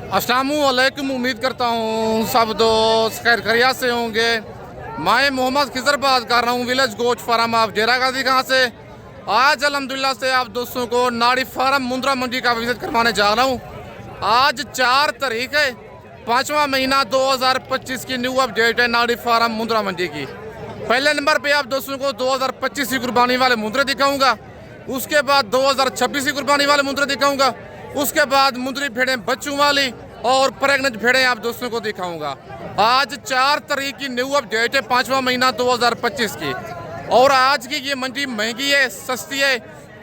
अस्सलामुअलैकुम। उम्मीद करता हूँ सब दोस्त खैर खैरियत से होंगे। मैं मोहम्मद खिजर बात कर रहा हूँ विलेज गोट फार्म ऑफ डेरा गाजी खां से। आज अल्हम्दुलिल्लाह से आप दोस्तों को नाड़ी फार्म मुंद्रा मंडी का विजिट करवाने जा रहा हूँ। आज 4 तारीख है, 5वां महीना 2025 की न्यू अपडेट है नाड़ी फार्म मुंद्रा मंडी की। पहले नंबर पे आप दोस्तों को 2025 की कुर्बानी वाले मुंद्रे दिखाऊंगा, उसके बाद 2026 की कुर्बानी वाले मुंद्रे दिखाऊंगा, उसके बाद मुंद्री भेड़ें बच्चों वाली और प्रेग्नेंट भेड़ें आप दोस्तों को दिखाऊंगा। आज 4 तारीख की न्यू अपडेट है 5वां महीना 2025 की। और आज की ये मंडी महंगी है सस्ती है,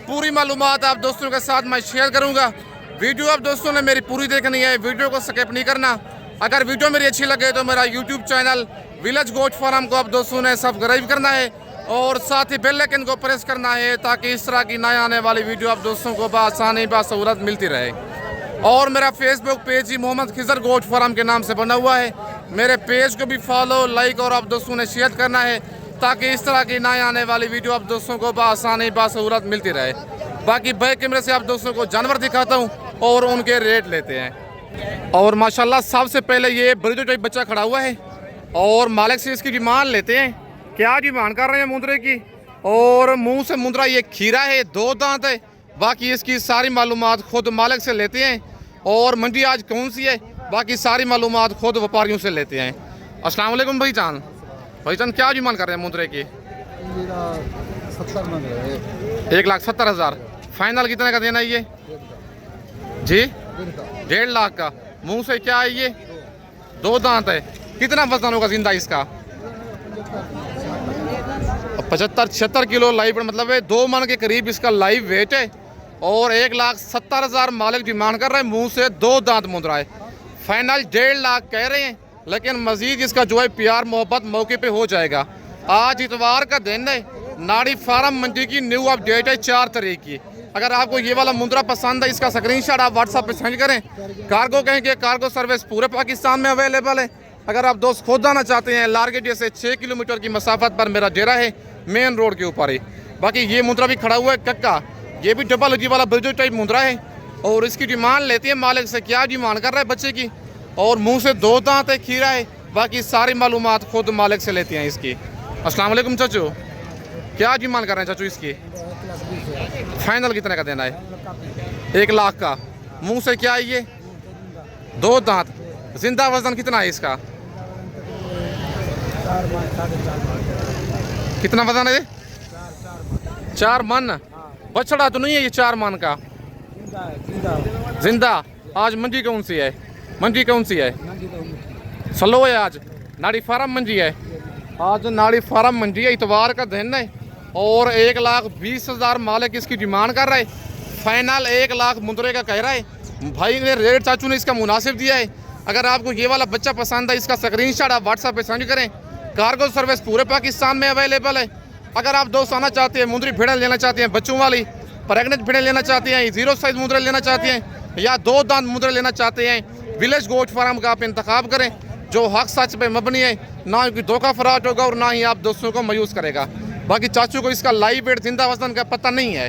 पूरी मालूमात आप दोस्तों के साथ मैं शेयर करूंगा। वीडियो आप दोस्तों ने मेरी पूरी देखनी है, वीडियो को स्किप नहीं करना। अगर वीडियो मेरी अच्छी लगे तो मेरा YouTube channel village goat farm को आप दोस्तों ने सब्सक्राइब करना है और साथ ही बेल आइकन को प्रेस करना है ताकि इस तरह की नए आने वाली वीडियो आप दोस्तों को बआसानी बासहूलत मिलती रहे। और मेरा फेसबुक पेज ही मोहम्मद खिजर गोट फार्म के नाम से बना हुआ है। मेरे पेज को भी फॉलो लाइक और आप दोस्तों ने शेयर करना है ताकि इस तरह की नए आने वाली वीडियो आप दोस्तों को बआसानी बासहूलत मिलती रहे। बाकी बैक कैमरे से आप दोस्तों को जानवर दिखाता हूँ और उनके रेट लेते हैं। और माशाल्लाह सबसे पहले ये ब्रिजो टाइप बच्चा खड़ा हुआ है और मालिक से इसकी डिमांड लेते हैं। क्या डिमांड कर रहे हैं मुंद्रे की? और मुंह से मुंद्रा ये खीरा है, 2 दांत है। बाकी इसकी सारी मालूमात खुद मालिक से लेते हैं। और मंडी आज कौन सी है बाकी सारी मालूमात खुद व्यापारियों से लेते हैं। अस्सलाम वालेकुम भाईजान। भाईजान क्या डिमांड कर रहे हैं मुंद्रे की? 1,70,000। फाइनल कितने का देना है ये जी? 1.5 लाख का। मुंह से क्या है ये? 2 दांत है। कितना वजन होगा जिंदा इसका? 75-76 किलो लाइव, मतलब है 2 मन के करीब इसका लाइव वेट है। और 1,70,000 मालिक डिमांड कर रहे हैं। मुंह से 2 दांत मुंद्रा है। फाइनल 1.5 लाख कह रहे हैं, लेकिन मजीद इसका जो है प्यार मोहब्बत मौके पे हो जाएगा। आज इतवार का दिन है, नाड़ी फार्म मंडी की न्यू अपडेट है 4 तारीख की। अगर आपको ये वाला मुंद्रा पसंद है इसका स्क्रीनशॉट आप व्हाट्सएप पे सेंड करें। कार्गो कहेंगे, कार्गो सर्विस पूरे पाकिस्तान में अवेलेबल है। अगर आप दोस्त खुद आना चाहते हैं, लारगेट से 6 किलोमीटर की मसाफत पर मेरा डेरा है, मेन रोड के ऊपर ही। बाकी ये मुंद्रा भी खड़ा हुआ है कक्का, ये भी डबल जी वाला ब्रिजो टाइप मुंद्रा है। और इसकी डिमांड लेती है मालिक से। क्या डिमांड कर रहा है बच्चे की? और मुंह से 2 दांत है, खीरा है। बाकी सारी मालूमात खुद मालिक से लेती हैं इसकी। अस्सलाम वालेकुम चाचू, क्या डिमांड कर रहे हैं चाचू इसकी? फाइनल कितने का देना है? 1 लाख का। मुंह से क्या है ये? 2 दांत। जिंदा वजन कितना है इसका? कितना वजन है? 4 मन। बछड़ा तो नहीं है ये 4 मन का? जिंदा। आज मंडी कौन सी है? मंडी कौन सी है? स्लो है आज। नाड़ी फार्म मंडी है आज। नाड़ी फार्म मंडी है, इतवार का दिन है। और 1,20,000 मालिक इसकी डिमांड कर रहा है। फाइनल 1 लाख मुंद्रे का कह रहा है भाई ने। रेट चाचू ने इसका मुनासिब दिया है। अगर आपको ये वाला बच्चा पसंद है, इसका स्क्रीनशॉट आप व्हाट्सएप पे सेंड करें। कार्गो सर्विस पूरे पाकिस्तान में अवेलेबल है। अगर आप दोस्त आना चाहते हैं, मुंद्री भेड़ें लेना चाहते हैं बच्चों वाली, प्रेग्नेंट भेड़ें लेना चाहते हैं, 0 साइज मुंद्रे लेना चाहते हैं, या 2 दांत मुंद्रे लेना चाहते हैं, विलेज गोट फार्म का आप इंतखाब करें जो हक सच पे मबनी है, ना ही धोखा फराट होगा और ना ही आप दोस्तों को मायूस करेगा। बाकी चाचू को इसका लाइव वेट जिंदा वजन का पता नहीं है।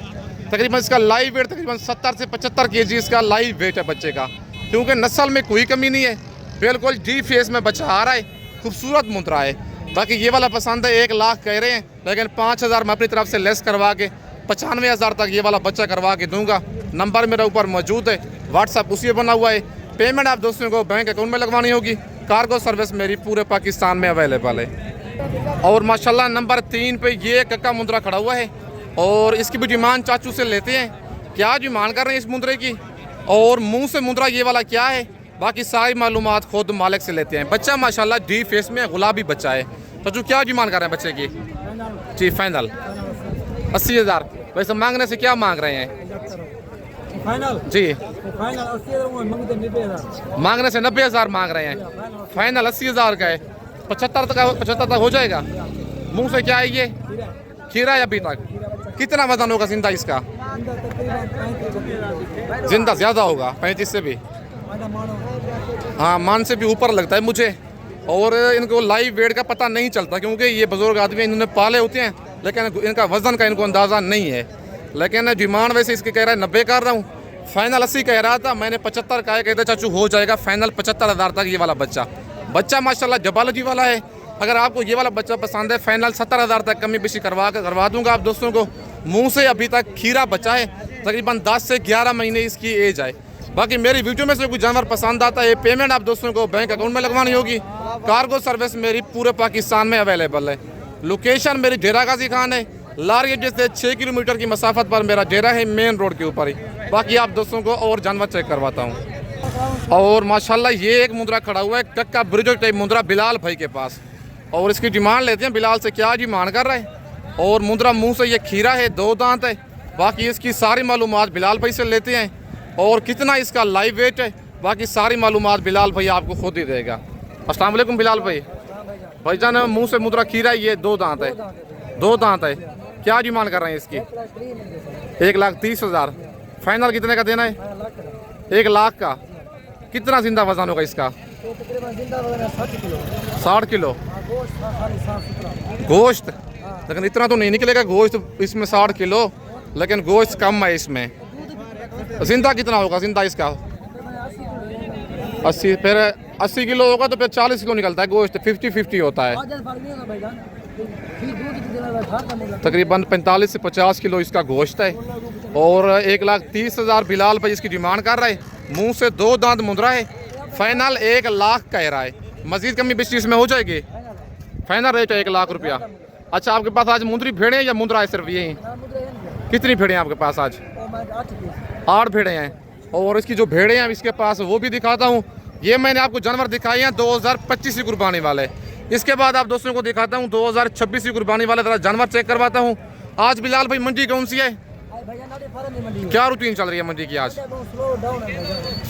तकरीबन इसका लाइव वेट तकरीबन 70 से 75 kg इसका लाइव वेट है बच्चे का। क्योंकि नस्ल में कोई कमी नहीं है, बिल्कुल डी फेस में बच्चा आ रहा है, खूबसूरत मुंद्रा है। बाकी ये वाला पसंद है, 1 लाख कह रहे हैं, लेकिन 5,000 मैं अपनी तरफ से लेस करवा के 95,000 तक ये वाला बच्चा करवा के दूंगा। नंबर मेरे ऊपर मौजूद है, व्हाट्सअप उसी बना हुआ है। पेमेंट आप दोस्तों को बैंक अकाउंट में लगवानी होगी। कार्गो सर्विस मेरी पूरे पाकिस्तान में अवेलेबल है। और माशाल्लाह नंबर 3 पे ये कक्का मुंद्रा खड़ा हुआ है और इसकी भी डिमांड चाचू से लेते हैं। क्या डिमांड कर रहे हैं इस मुंद्रे की? और मुंह से मुंद्रा ये वाला क्या है? बाकी सारी मालूमात खुद मालिक से लेते हैं। बच्चा माशाल्लाह डी फेस में गुलाबी बच्चा है। चाचू क्या डिमांड कर रहे हैं बच्चे की? जी फाइनल 80,000। वैसे मांगने से क्या मांग रहे हैं? फाइनल जी फाइनल 80,000 मांगने से 90,000 मांग रहे हैं। फाइनल 80,000 का है। 75 तक हो जाएगा। मुंह से क्या है ये? खीरा है अभी तक। कितना वजन होगा जिंदा इसका? जिंदा ज़्यादा होगा, 35 से भी। हाँ, मान से भी ऊपर लगता है मुझे। और इनको लाइव वेट का पता नहीं चलता क्योंकि ये बुजुर्ग आदमी इन्होंने पाले होते हैं, लेकिन इनका वजन का इनको अंदाज़ा नहीं है। लेकिन डिमांड वैसे इसकी कह रहा है 90 कर रहा हूँ। फाइनल 80 कह रहा था, मैंने 75 कहा, कहते चाचू हो जाएगा फाइनल 75,000 तक ये वाला बच्चा माशाल्लाह जबालजी वाला है। अगर आपको ये वाला बच्चा पसंद है फाइनल 70,000 तक कमी बेशी करवा दूंगा आप दोस्तों को। मुंह से अभी तक खीरा बचा है, तकरीबन 10 से 11 महीने इसकी एज है। बाकी मेरी वीडियो में से कोई जानवर पसंद आता है, पेमेंट आप दोस्तों को बैंक अकाउंट में लगवानी होगी। कार्गो सर्विस मेरी पूरे पाकिस्तान में अवेलेबल है। लोकेशन मेरी डेरा गाजी खान है, लार गेट से 6 किलोमीटर की मसाफत पर मेरा डेरा है, मेन रोड के ऊपर ही। बाकी आप दोस्तों को और जानवर चेक करवाता हूँ। और माशाल्लाह ये एक मुंद्रा खड़ा हुआ है कक्का ब्रिजो टाइप मुंद्रा बिलाल भाई के पास, और इसकी डिमांड लेते हैं बिलाल से, क्या डिमांड कर रहा है। और मुंद्रा मुंह से ये खीरा है, 2 दांत है। बाकी इसकी सारी मालूमात बिलाल भाई से लेते हैं, और कितना इसका लाइव वेट है बाकी सारी मालूमात बिलाल भाई आपको खुद ही देगा। अस्सलाम वालेकुम बिलाल भाई। भाईजान मुंह से मुंद्रा खीरा है, ये 2 दांत है, 2 दांत है। क्या डिमांड कर रहे हैं इसकी? 1,30,000। फाइनल कितने का देना है? 1 लाख का। कितना जिंदा वजन होगा इसका? 60 किलो गोश्त। लेकिन इतना तो नहीं निकलेगा गोश्त इसमें 60 किलो, लेकिन गोश्त कम है इसमें। जिंदा कितना होगा जिंदा इसका? 80। फिर 80 किलो होगा तो फिर 40 किलो निकलता है गोश्त, 50-50 होता है। तकरीबन 45 से 50 किलो इसका गोश्त है। और 1,30,000 बिलाल भाई इसकी डिमांड कर रहा है। मुंह से 2 दांत मुंद्रा है, फाइनल 1 लाख कह रहा है। मजीद कमी बेशी इसमें हो जाएगी। फाइनल रेट है 1 लाख रुपया। अच्छा, आपके पास आज मुंद्री भेड़े हैं या मुंद्रा है सिर्फ यही? कितनी भेड़े हैं आपके पास आज? 8 भेड़े हैं। और इसकी जो भेड़े हैं इसके पास वो भी दिखाता हूँ। ये मैंने आपको जानवर दिखाए हैं 2025 की कुर्बानी वाले। इसके बाद आप दोस्तों को दिखाता हूँ 2026 की कुर्बानी वाले जरा जानवर चेक करवाता हूँ। आज बिलाल भाई मंडी कौन सी है? क्या रूटीन चल रही है मंडी की? आज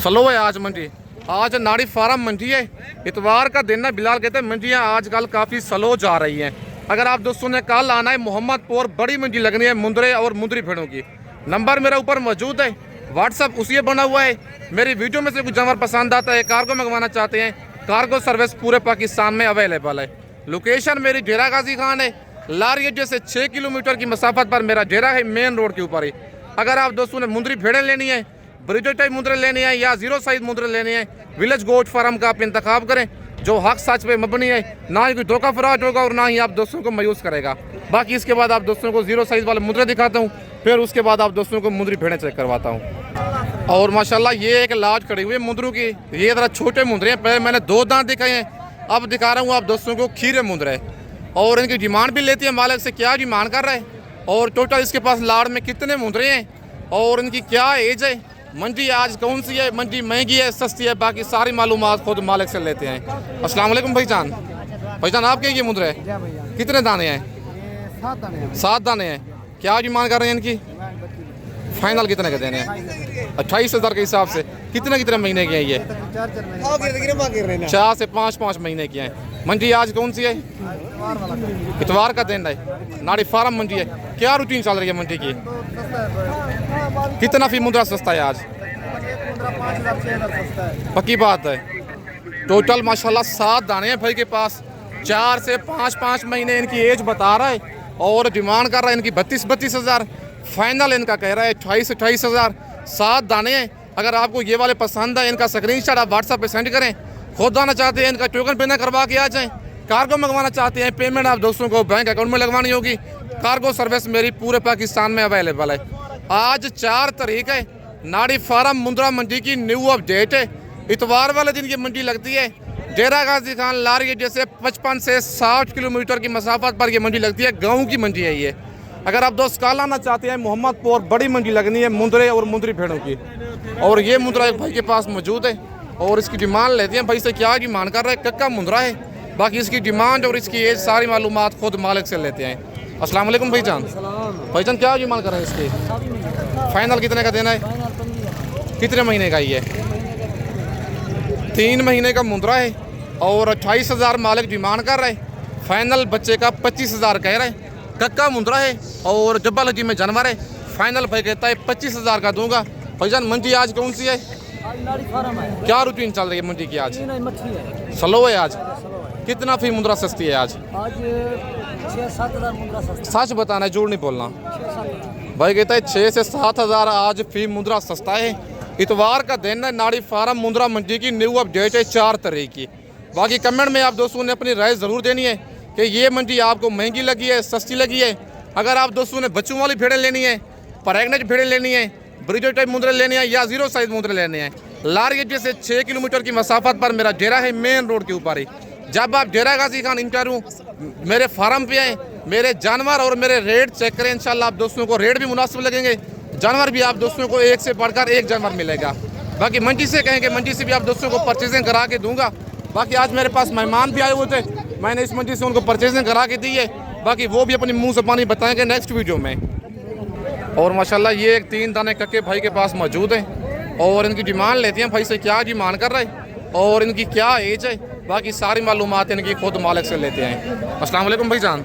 स्लो है आज मंडी। आज नाड़ी फार्म मंडी है, इतवार का दिन है। बिलाल कहते हैं मंडियाँ आजकल काफ़ी स्लो जा रही हैं। अगर आप दोस्तों ने कल आना है मोहम्मदपुर, बड़ी मंडी लगनी है मुंद्रे और मुंद्री भेड़ों की। नंबर मेरा ऊपर मौजूद है, व्हाट्सअप उसी बना हुआ है। मेरी वीडियो में से कुछ जानवर पसंद आता है, कार्गो मंगवाना चाहते हैं, कार्गो सर्विस पूरे पाकिस्तान में अवेलेबल है। लोकेशन मेरी डेरा गाजी खान है, लार गेट से 6 किलोमीटर की मसाफत पर मेरा डेरा है, मेन रोड के ऊपर ही। अगर आप दोस्तों ने मुंद्री भेड़ें लेनी है, ब्रिजो टाइप मुंद्रे लेने हैं या 0 साइज मुंद्रे लेने हैं, विलेज गोट फार्म का आप इंतखाब करें जो हक सच पे मबनी है, ना ही कोई धोखा फराज होगा और ना ही आप दोस्तों को मायूस करेगा। बाकी इसके बाद आप दोस्तों को 0 साइज वाले मुंद्रे दिखाता हूँ, फिर उसके बाद आप दोस्तों को मुंद्री भेड़ें चेक करवाता हूँ। और माशाल्लाह ये एक लाज खड़ी हुई है मुंद्रों की। ये ज़रा छोटे मुंद्रे हैं, पहले मैंने 2 दांत दिखाए हैं, अब दिखा रहा हूँ आप दोस्तों को खीरे मुंद्रे। और इनकी डिमांड भी लेती है मालिक से, क्या डिमांड कर रहा है और टोटल इसके पास लाड़ में कितने मुंद्रे हैं और इनकी क्या एज है, मंडी आज कौन सी है, मंडी महंगी है सस्ती है, बाकी सारी मालूमात खुद मालिक से लेते हैं। अस्सलाम वालेकुम भाईजान। भाईजान आपके ये मुंद्रे हैं, कितने दाने हैं? 7 दाने हैं। क्या डिमांड कर रहे हैं इनकी? फाइनल कितने के देने हैं? 28,000 के हिसाब से। कितने महीने के हैं ये? 4 से 5 महीने की हैं। मंडी आज कौन सी है? इतवार का दिन है, नाड़ी फार्म मंडी है। क्या रूटीन चल रही है मंडी की? कितना फी मुंद्रा सस्ता है आज? पक्की बात है। टोटल माशाल्लाह 7 दाने हैं भाई के पास, 4 से 5 महीने इनकी एज बता रहा है और डिमांड कर रहा है इनकी 32,000। फाइनल इनका कह रहा है 28,000। 7 दाने हैं। अगर आपको ये वाले पसंद है, इनका स्क्रीनशॉट आप व्हाट्सएप पे सेंड करें। खुद आना चाहते हैं इनका टोकन पेमेंट करवा के आ जाएं। कार्गो मंगवाना चाहते हैं, पेमेंट आप दोस्तों को बैंक अकाउंट में लगवानी होगी। कार्गो सर्विस मेरी पूरे पाकिस्तान में अवेलेबल है। आज 4 तारीख है, नाड़ी फार्म मुंद्रा मंडी की न्यू अपडेट है। इतवार वाले दिन ये मंडी लगती है। डेरा गाजी खान लार गेट जैसे 55 से 60 किलोमीटर की मसाफत पर ये मंडी लगती है। गाँव की मंडी है ये। अगर आप दोस्त कल आना चाहते हैं मोहम्मदपुर, बड़ी मंडी लगनी है मुंद्रे और मुंद्री भेड़ों की। और ये मुंद्रा एक भाई के पास मौजूद है और इसकी डिमांड लेते हैं भाई से, क्या डिमांड कर रहा है। कक्का मुंद्रा है, बाकी इसकी डिमांड और इसकी एज सारी मालूमात खुद मालिक से लेते हैं। अस्सलाम वालेकुम भाईजान। भाईजान क्या डिमांड कर रहे हैं इसकी? फाइनल कितने का देना है? कितने महीने का ये? 3 महीने का मुंद्रा है और 28,000 मालिक डिमांड कर रहे हैं। फाइनल बच्चे का 25,000 कह रहे हैं। कक्का मुंद्रा है और जब्बल हजी में जानवर है। फाइनल भाई कहता है 25,000 का दूंगा। भाईजान मंडी आज कौन सी है? क्या रूटीन चल रही है मंडी की आज? स्लो है आज। कितना फी मुंद्रा सस्ती है आज? 6-7 हज़ार मुंद्रा सस्ता। सच बताना है, झूठ नहीं बोलना। भाई कहता है 6 से 7 हज़ार आज फी मुंद्रा सस्ता है। इतवार का दिन है, नाड़ी फार्म मुंद्रा मंडी की न्यू अपडेट है 4 तारीख की। बाकी कमेंट में आप दोस्तों ने अपनी राय ज़रूर देनी है कि ये मंडी आपको महंगी लगी है, सस्ती लगी है। अगर आप दोस्तों ने बच्चों वाली भेड़ें लेनी है, प्रेग्नेंट भेड़ें लेनी है, ब्रीडर टाइप मुंद्रे लेने हैं या 0 साइज मुंद्रे लेने हैं, लारगेज से 6 किलोमीटर की मसाफत पर मेरा डेरा है, मेन रोड के ऊपर ही। जब आप डेरा गाजी खान इंटरव्यू मेरे फार्म पे आए, मेरे जानवर और मेरे रेट चेक करें, इंशाल्लाह आप दोस्तों को रेट भी मुनासिब लगेंगे, जानवर भी आप दोस्तों को एक से बढ़कर एक जानवर मिलेगा। बाकी मंडी से कहेंगे, मंडी से भी आप दोस्तों को परचेजिंग करा के दूंगा। बाकी आज मेरे पास मेहमान भी आए हुए थे, मैंने इस मंडी से उनको परचेजिंग करा के दी है। बाकी वो भी अपने मुंह से पानी बताएंगे नेक्स्ट वीडियो में। और माशाल्लाह ये एक 3 दाने कक्के भाई के पास मौजूद हैं और इनकी डिमांड लेते हैं भाई से, क्या डिमांड कर रहे हैं और इनकी क्या एज है। बाकी सारी मालूमात इनकी खुद मालिक से लेते हैं। अस्सलाम वालेकुम भाईजान।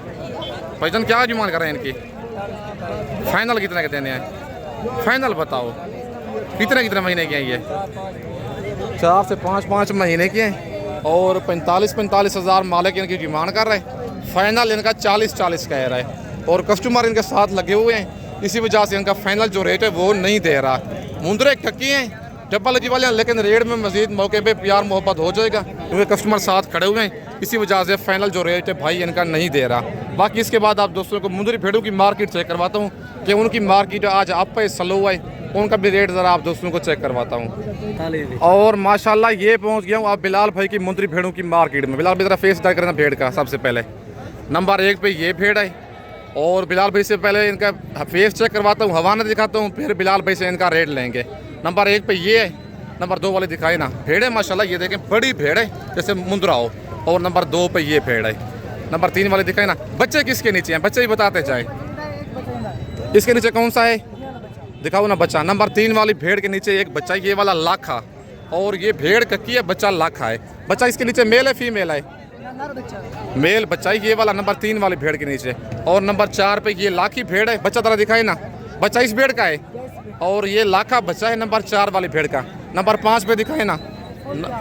भाईजान क्या डिमांड कर रहे हैं इनकी? फाइनल कितने के देने हैं? फाइनल बताओ कितने महीने के हैं ये? 4 से 5 महीने के हैं और 45 हज़ार मालिक इनकी डिमांड कर रहे हैं। फाइनल इनका 40 कह रहा है और कस्टमर इनके साथ लगे हुए हैं, इसी वजह से इनका फाइनल जो रेट है वो नहीं दे रहा। मुंद्रे कक्की हैं, डब्बा लगी वाले हैं, लेकिन रेट में मजीद मौके पे प्यार मोहब्बत हो जाएगा क्योंकि कस्टमर साथ खड़े हुए हैं, इसी वजह से फाइनल जो रेट है भाई इनका नहीं दे रहा। बाकी इसके बाद आप दोस्तों को मुंद्री भेड़ों की मार्केट चेक करवाता हूँ कि उनकी मार्केट आज आप पे स्लो है, उनका भी रेट ज़रा आप दोस्तों को चेक करवाता हूँ। और माशाल्लाह ये पहुँच गया हूँ आप बिलाल भाई की मुंद्री भेड़ों की मार्केट में। बिलाल भाई ज़रा फेस डाल करना भेड़ का। सबसे पहले नंबर 1 पे ये भेड़ है और बिलाल भाई से पहले इनका फेस चेक करवाता हूँ, हवाना दिखाता हूँ, फिर बिलाल भाई से इनका रेट लेंगे। नंबर 1 पे ये है, नंबर 2 वाले दिखाए ना भेड़ है माशाल्लाह, ये देखें बड़ी भेड़ है जैसे मुंद्रा हो। और नंबर 2 पे ये भेड़ है। नंबर 3 वाले दिखाए ना। बच्चे किसके नीचे हैं? बच्चे ही बताते जाए। इसके नीचे कौन सा है? दिखाओ ना बच्चा। नंबर 3 वाली भेड़ के नीचे एक बच्चा, ये वाला लाखा, और ये भेड़ कक्की है, बच्चा लाखा है। बच्चा इसके नीचे मेल है फीमेल है? मेल बच्चा है ये वाला नंबर 3 वाली भेड़ के नीचे। और नंबर 4 पे ये लाखी भेड़ है। बच्चा तरह दिखाए ना, बच्चा इस भेड़ का है और ये लाखा बच्चा है नंबर 4 वाली भेड़ का। नंबर 5 पे दिखाए ना,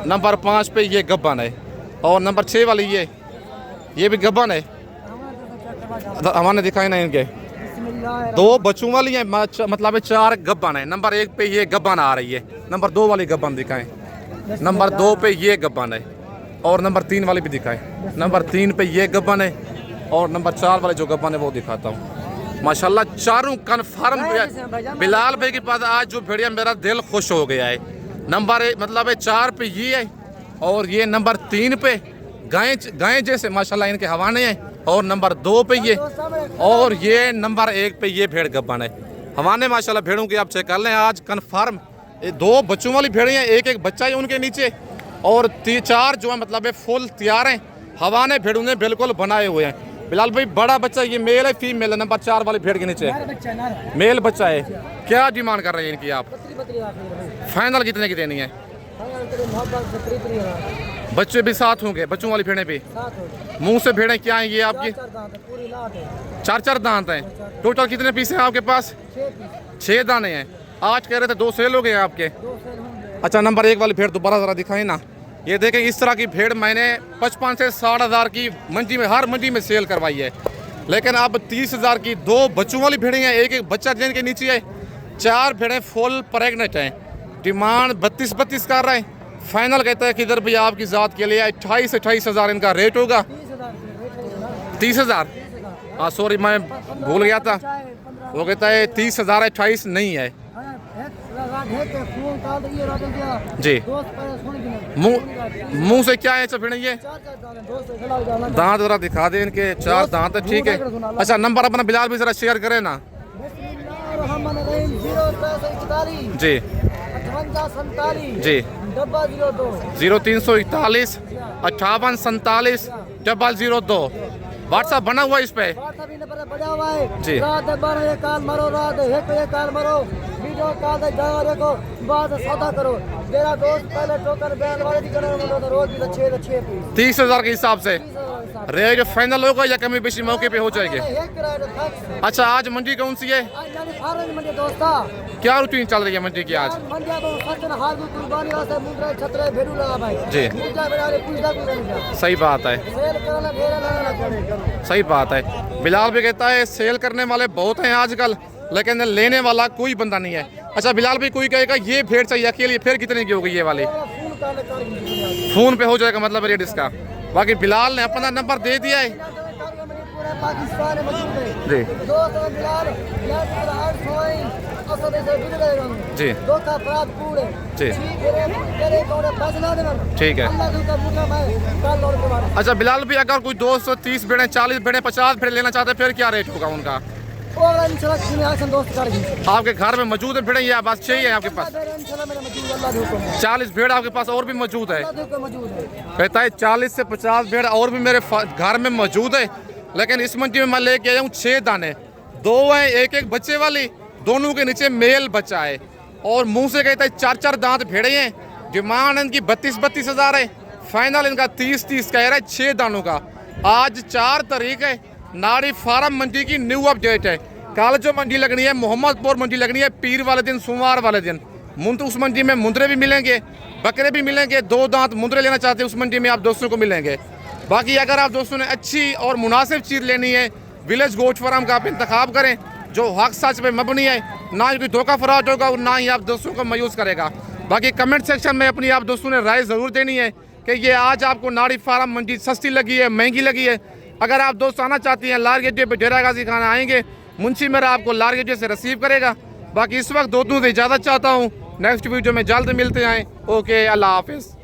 नंबर 5 पे ये गब्बन है और नंबर 6 वाली ये भी गब्बन है। हमारे दिखाए ना इनके 2 बच्चों वाली है, मतलब 4 गब्बन है। नंबर 1 पे ये गब्बन आ रही है, नंबर 2 वाली गब्बन दिखाएं। नंबर 2 पे ये गब्बन है और नंबर 3 वाली भी दिखाएं। नंबर 3 पे ये गब्बन है और नंबर 4 वाले जो गब्बन है वो दिखाता हूँ। माशाल्लाह चारों कन्फर्म बिलाल भाई के पास आज जो भेड़िया मेरा दिल खुश हो गया है। नंबर 1 मतलब 4 पे ये है और ये नंबर 3 पे गाय जैसे माशाल्लाह इनके हवाने हैं और नंबर 2 पे ये और ये नंबर 1 पे ये भेड़ गब्बन है। हवाने माशाल्लाह भेड़ों की आप चेक कर लें आज कन्फर्म। 2 बच्चों वाली भेड़ें हैं, एक बच्चा है उनके नीचे और 4 जो है मतलब फुल तैयार हैं। हवाने भेड़ों ने बिल्कुल बनाए हुए हैं। बिलाल भाई बड़ा बच्चा ये मेल है फीमेल है? नंबर 4 वाली भेड़ के नीचे मेल बच्चा है। क्या डिमांड कर रहे हैं इनकी आप? फाइनल कितने की देनी है? बच्चे भी साथ होंगे, बच्चों वाली भेड़ें भी? मुंह से भेड़ें क्या हैं ये आपकी? 4 दांत हैं। टोटल कितने पीस हैं आपके पास? 6 दाने हैं। आज कह रहे थे 2 सेल हो गए आपके। अच्छा नंबर 1 वाली भेड़ दोबारा ज़रा दिखाएं ना। ये देखें इस तरह की भेड़ मैंने 55 से 60 हज़ार की मंडी में हर मंडी में सेल करवाई है, लेकिन अब 30 हज़ार की 2 बच्चों वाली भेड़ें हैं, एक बच्चा जिनके नीचे है। 4 भेड़ें फुल प्रेग्नेंट हैं। डिमांड 32 कर रहे हैं। फाइनल कहता है कि इधर भी आपकी ज़ात के लिए 28 हज़ार इनका रेट होगा। 30 हज़ार? हाँ सॉरी मैं भूल गया था, वो कहता है 30 हज़ार 28 नहीं है जी। मुंह से क्या है चपेड़े ये? दांत जरा दिखा दे इनके, 4 दांत है, ठीक है। अच्छा नंबर अपना बिलाल भी जरा शेयर करे ना जी। जी 0341 5847 002 व्हाट्सएप बना हुआ इस पे जी। बाद सौदा करो मेरा दोस्त पहले टोकन बैन वाले दी करने वाला रोज भी 6 पीस 30,000 के हिसाब से रेट फाइनल होगा या कमी बेशी मौके पे हो जाएगी? अच्छा, आज मंडी कौन सी है? मंडी दोस्ता क्या रूटीन चल रही है मंडी की आज? मंडिया तो सचन हाल की कुर्बानी वास्ते मुंडरे छतरे भेड़ू लगा भाई जी। मुंडा बेचारे पूछदा भी नहीं सही बात है, सेल करना घेरा ना करे। सही बात है। बिलाल भी कहता है सेल करने वाले बहुत हैं आजकल, लेकिन लेने वाला कोई बंदा नहीं है। अच्छा बिलाल भी कोई कहेगा ये भेड़ चाहिए अकेले, फिर कितने की होगी ये वाली? फोन करने कर फोन पे हो जाएगा मतलब रेट इसका। बाकी बिलाल ने अपना नंबर दे दिया है पूरा पाकिस्तान में मौजूद है जी। दोस्त बिलाल या तेरा 800 असद से बिगड़ेगा जी। दो का अपराध पूरे जी। तेरे कौन फैसला देना ठीक है। अल्लाह का मुझे मैं कल लौट के बाद अच्छा बिलाल भी अगर कोई 230 भेड़ें 40 भेड़ें 50 भेड़ें लेना चाहते हैं फिर क्या रेट होगा उनका? और इंशाल्लाह किसी एक्शन दोस्त कर दी आपके घर में मौजूद है भेड़ें या बस चाहिए आपके पास? इंशाल्लाह मेरा मौजूद अल्लाह के हुक्म है 40 भेड़ आपके पास और भी मौजूद है? अल्लाह के हुक्म मौजूद है। कहता है 40 से 50 भेड़ और भी मेरे घर में मौजूद है, लेकिन इस मंडी में मैं लेके आया हूँ 6 दाने, 2 हैं एक एक बच्चे वाली, दोनों के नीचे मेल बच्चा है और मुंह से कहता है 4-4 दांत भेड़े हैं। डिमांड इनकी 32-32 हज़ार है, फाइनल इनका 30-30 कह रहा है 6 दानों का। आज 4 तारीख है, नाड़ी फार्म मंडी की न्यू अपडेट है। कल जो मंडी लगनी है मोहम्मदपुर मंडी लगनी है पीर वाले दिन, सोमवार वाले दिन। उस मंडी में मुंदरे भी मिलेंगे, बकरे भी मिलेंगे, 2 दांत मुंदरे लेना चाहते हैं उस मंडी में आप दोस्तों को मिलेंगे। बाकी अगर आप दोस्तों ने अच्छी और मुनासिब चीज़ लेनी है विलेज गोट फार्म का आप इंतखाब करें, जो हक सच पे मबनी है, ना ही कोई धोखा फराड होगा और ना ही आप दोस्तों को मायूस करेगा। बाकी कमेंट सेक्शन में अपनी आप दोस्तों ने राय ज़रूर देनी है कि ये आज आपको नाड़ी फार्म मंडी सस्ती लगी है, महंगी लगी है। अगर आप दोस्त आना चाहती हैं लाल गेटे पे डेरा गाजी खाना आएंगे, मुंशी मेरा आपको लाल गेटे से रिसीव करेगा। बाकी इस वक्त दोस्तों से इजाज़त चाहता हूँ, नेक्स्ट वीडियो में जल्द मिलते हैं। ओके, अल्लाह हाफिज़।